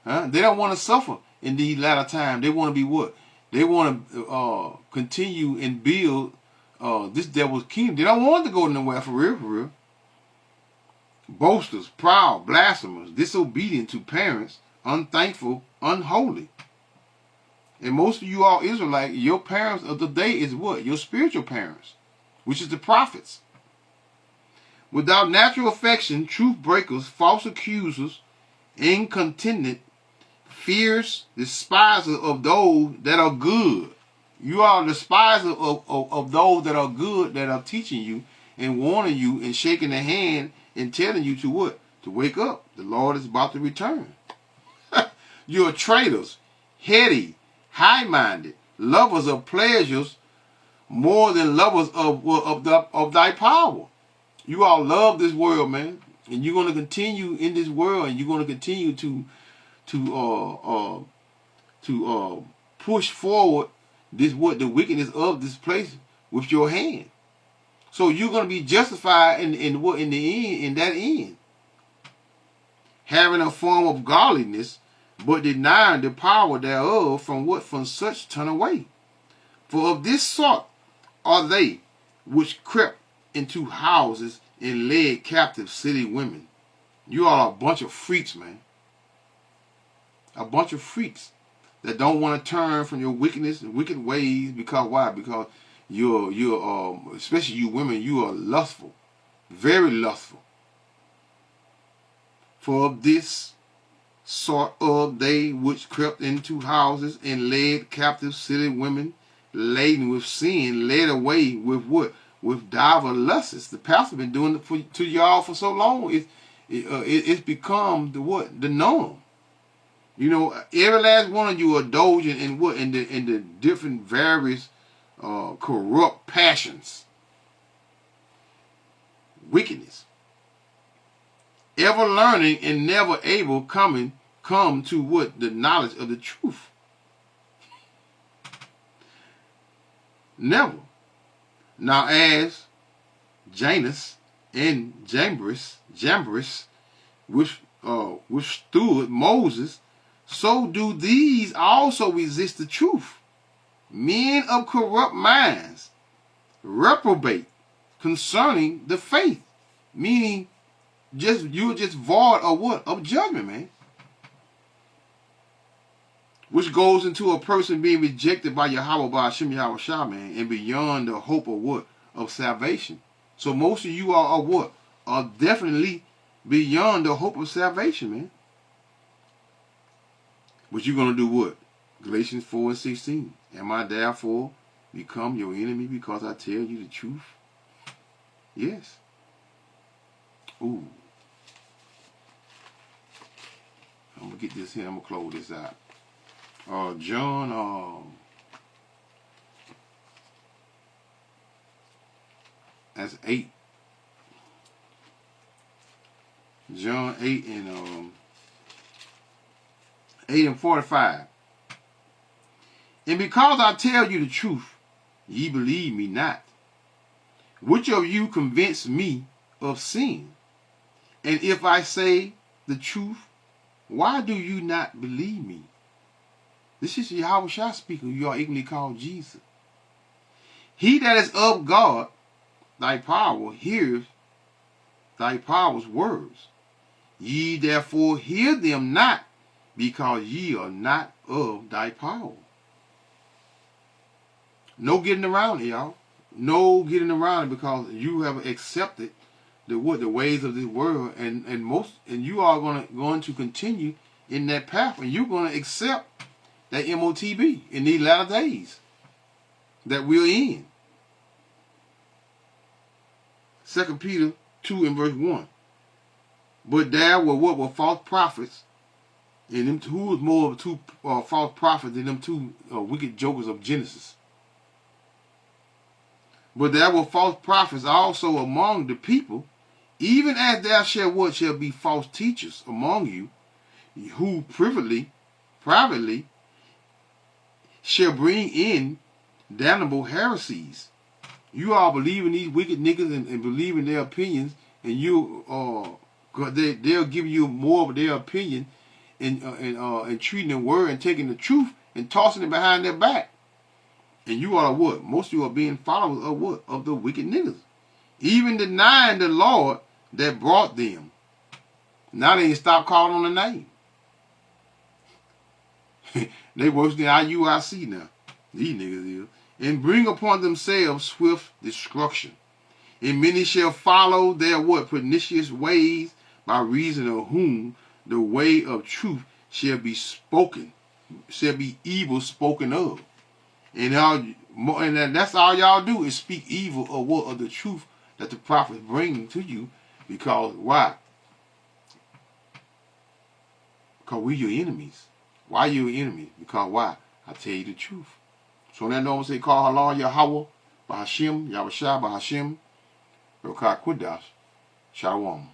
Huh? They don't want to suffer in these latter times. They want to be what? They want to continue and build this devil's kingdom. They don't want to go nowhere, for real, for real. Boasters, proud, blasphemers, disobedient to parents, unthankful, unholy. And most of you all Israelites, your parents of the day is what? Your spiritual parents, which is the prophets. Without natural affection, truth breakers, false accusers, incontinent, fierce, despiser of those that are good. You are despiser of those that are good, that are teaching you and warning you and shaking their hand and telling you to what? To wake up. The Lord is about to return. You are traitors, heady, high-minded, lovers of pleasures more than lovers of thy power. You all love this world, man, and you're going to continue in this world, and you're going to continue to push forward this the wickedness of this place with your hand. So you're going to be justified in that end, having a form of godliness, but denying the power thereof. From such turn away. For of this sort are they which crept into houses and led captive city women. You are a bunch of freaks, man. A bunch of freaks that don't want to turn from your wickedness and wicked ways. Because why? Because you're especially you women, you are lustful, very lustful. For of this sort of they which crept into houses and led captive city women, laden with sin, led away with what? With divers lusts. The pastor been doing it to y'all for so long. It's become the norm. You know, every last one of you are indulging in what? In the different various corrupt passions, wickedness, ever learning and never able come to what? The knowledge of the truth. Never. Now as Janus and Jambres withstood Moses, so do these also resist the truth. Men of corrupt minds reprobate concerning the faith. Meaning you're just void of what? Of judgment, man. Which goes into a person being rejected by Yahweh, by Hashem Yahweh Shah, man, and beyond the hope of what? Of salvation. So most of you are what? Are definitely beyond the hope of salvation, man. But you're going to do what? Galatians 4:16. Am I therefore become your enemy because I tell you the truth? Yes. Ooh. I'm going to get this here. I'm going to close this out. John, that's 8. John 8 and 45. And because I tell you the truth, ye believe me not. Which of you convince me of sin? And if I say the truth, why do you not believe me? This is Yahweh Shah speaking, you are ignorantly called Jesus. He that is of God, thy power, hears thy power's words. Ye therefore hear them not, because ye are not of thy power. No getting around it, y'all. No getting around it, because you have accepted the ways of this world, and you are going to continue in that path, and you're going to accept that MOTB in these latter days that we're in. 2 Peter 2 and verse 1. But there were what were false prophets, and them who was more of two false prophets than them two wicked jokers of Genesis. But there were false prophets also among the people, even as there shall be false teachers among you, who privately shall bring in damnable heresies. You all believe in these wicked niggas and believe in their opinions, and they'll give you more of their opinion and treating the word and taking the truth and tossing it behind their back. And you are what? Most of you are being followers of what? Of the wicked niggas. Even denying the Lord that brought them. Now they ain't stop calling on the name. They worse than IUIC now. These niggas is. And bring upon themselves swift destruction. And many shall follow their what? Pernicious ways, by reason of whom the way of truth shall be evil spoken of. And that's all y'all do is speak evil of what? Of the truth that the prophets bring to you. Because why? Because we're your enemies. Why you your enemies? Because why? I tell you the truth. So that normal say, call Allah Yahweh, Bahashim, Yahweh Shah, Bahashim, Rokah Kudash, Shalom.